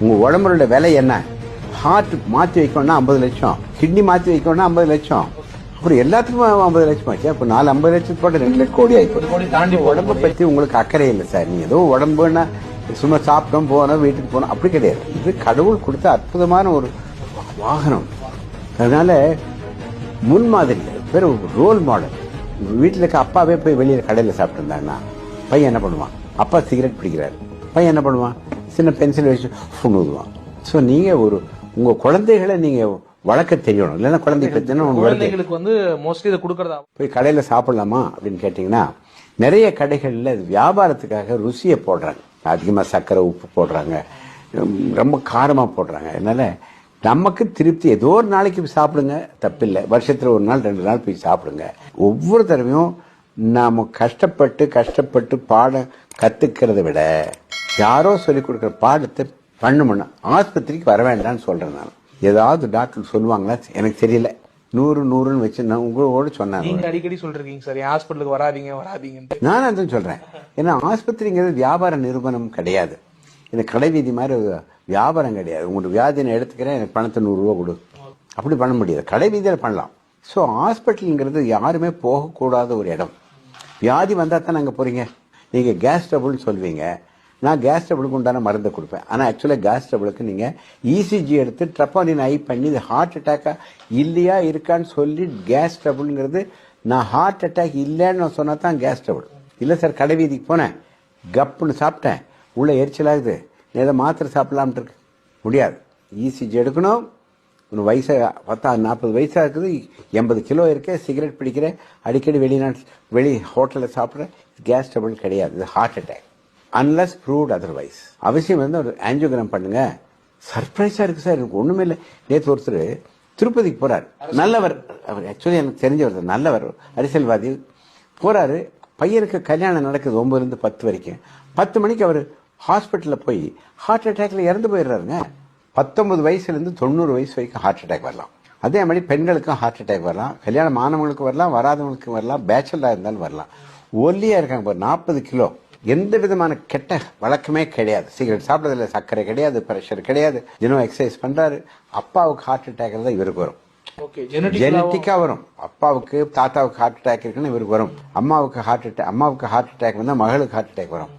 உங்க உடம்புல விலை என்ன? ஹார்ட் மாற்றி வைக்கணும்னா 50 லட்சம், கிட்னி மாற்றி வைக்கணும்னா 50 லட்சம், அப்புறம் எல்லாத்துக்கும் 50 லட்சம் ஆச்சு. அப்ப 50 லட்சம் போட்டு 2 லட்சம் கோடி ஆயிடுச்சு. தாண்டி உடம்பை பத்தி உங்களுக்கு அக்கறை இல்லை சார். நீ ஏதோ உடம்புன்னா சும்மா சாப்பிட்டோம் போனோம் வீட்டுக்கு போனோம் அப்படி கிடையாது. இது கடவுள் கொடுத்த அற்புதமான ஒரு வாகனம். அதனால முன்மாதிரி பேர் ரோல் மாடல். வீட்டில் இருக்க அப்பாவே போய் வெளியில கடையில் சாப்பிட்டு இருந்தாங்கன்னா பையன் என்ன பண்ணுவான்? அப்பா சிகரெட் பிடிக்கிறாரு, பையன் என்ன பண்ணுவான்? சின்ன பென்சில் வச்சு ஊதுவான். ஸோ நீங்க உங்க குழந்தைகளை நீங்க வளர்க்க தெரியணும். இல்லைன்னா குழந்தைகளுக்கு வந்து மோஸ்ட்லி இதை கொடுக்கறதா. போய் கடையில சாப்பிடலாமா அப்படின்னு கேட்டீங்கன்னா நிறைய கடைகள்ல வியாபாரத்துக்காக ருசியை போடுறாங்க. அதிகமா சர்க்கரை உப்பு போடுறாங்க, ரொம்ப காரமா போடுறாங்க. அதனால நமக்கு திருப்தி ஏதோ ஒரு நாளைக்கு சாப்பிடுங்க, தப்பில்லை. வருஷத்துல 1 நாள் 2 நாள் போய் சாப்பிடுங்க. ஒவ்வொரு தடவையும் நாம கஷ்டப்பட்டு பாடம் கத்துக்கிறத விட யாரோ சொல்லிக் கொடுக்குற பாடத்தை பண்ணணும்னா ஆஸ்பத்திரிக்கு வர வேண்டாம்னு சொல்றேன். நான் ஏதாவது டாக்டர் சொல்லுவாங்களா எனக்கு தெரியல. 100 வச்சு நான் உங்களோட சொன்னேன். நீங்க அடிக்கடி சொல்றீங்க சார் ஹாஸ்பிட்டலுக்கு வராதீங்க. நான் அதான் சொல்றேன். ஏன்னா ஆஸ்பத்திரிங்கிறது வியாபார நிறுவனம் கிடையாது. இந்த கடை வீதி மாதிரி வியாபாரம் கிடையாது. உங்களுக்கு வியாதி நான் எடுத்துக்கிறேன், எனக்கு பணத்தை 100 ரூபா கொடு, அப்படி பண்ண முடியாது. கடை வீதியில பண்ணலாம். ஸோ ஹாஸ்பிட்டலுங்கிறது யாருமே போகக்கூடாத ஒரு இடம். வியாதி வந்தா தான் அங்கே போறீங்க. நீங்க கேஸ் ட்ரபிள்னு சொல்வீங்க, நான் கேஸ் ட்ரபிளுக்கு உண்டான மருந்தை கொடுப்பேன். ஆனால் ஆக்சுவலாக கேஸ் ட்ரபிளுக்கு நீங்க இசிஜி எடுத்து ட்ரப்பானின் ஐ பண்ணி இது ஹார்ட் அட்டாக்கா இல்லையா இருக்கான்னு சொல்லி கேஸ் ட்ரபிள்ங்கிறது நான் ஹார்ட் அட்டாக் இல்லைன்னு சொன்னா தான் கேஸ் ட்ரபிள். இல்லை சார் கடை வீதிக்கு போனேன், கப்புன்னு சாப்பிட்டேன், உள்ள எரிச்சலாகுது, ஏதோ மாத்திரை சாப்பிடலாம்னு இருக்கு, முடியாது. இசிஜி எடுக்கணும். ஒன்று வயசு 40 வயசா இருக்குது, 80 கிலோ இருக்கேன், சிகரெட் பிடிக்கிறேன், அடிக்கடி வெளி ஹோட்டலில் சாப்பிட்றேன், கேஸ் ட்ரபிள் கிடையாது, இது heart attack. Unless proved otherwise. அவசியம் வந்து ஒரு ஆஞ்சியோகிராம் பண்ணுங்க. சர்ப்ரைஸா இருக்கு சார், எனக்கு ஒண்ணுமே இல்லை. நேற்று ஒருத்தர் திருப்பதிக்கு போறாரு, நல்லவர், அவர் ஆக்சுவலி எனக்கு தெரிஞ்சவர், நல்லவர், அரசியல்வாதி. போறாரு, பையனுக்கு கல்யாணம் நடக்குது 9 to 10 வரைக்கும். 10 மணிக்கு அவர் ஹாஸ்பிட்டல்ல போய் ஹார்ட் அட்டாக்ல இறந்து போயிடுறாருங்க. 19 வயசுல இருந்து 90 வயசு வரைக்கும் ஹார்ட் அட்டாக் வரலாம். அதே மாதிரி பெண்களுக்கும் ஹார்ட் அட்டாக் வரலாம், கல்யாணம் ஆனவங்களுக்கு வரலாம், வராதவங்களுக்கு வரலாம், பேச்சுலரா இருந்தாலும் வரலாம். ஒல்லியா இருக்காங்க 40 கிலோ, எந்த விதமான கெட்ட வழக்கமே கிடையாது. சிகரெட் சாப்பிடறதுல சர்க்கரை கிடையாது, பிரஷர் கிடையாது, தினம் எக்ஸசைஸ் பண்றாரு. அப்பாவுக்கு ஹார்ட் அட்டாக் தான் இவருக்கு வரும். ஜெனட்டிக்கா வரும். அப்பாவுக்கு தாத்தாவுக்கு ஹார்ட் அட்டாக் இருக்குன்னு இவருக்கு வரும். அம்மாவுக்கு ஹார்ட் அட்டாக் வந்தா மகளுக்கு ஹார்ட் அட்டாக் வரும்.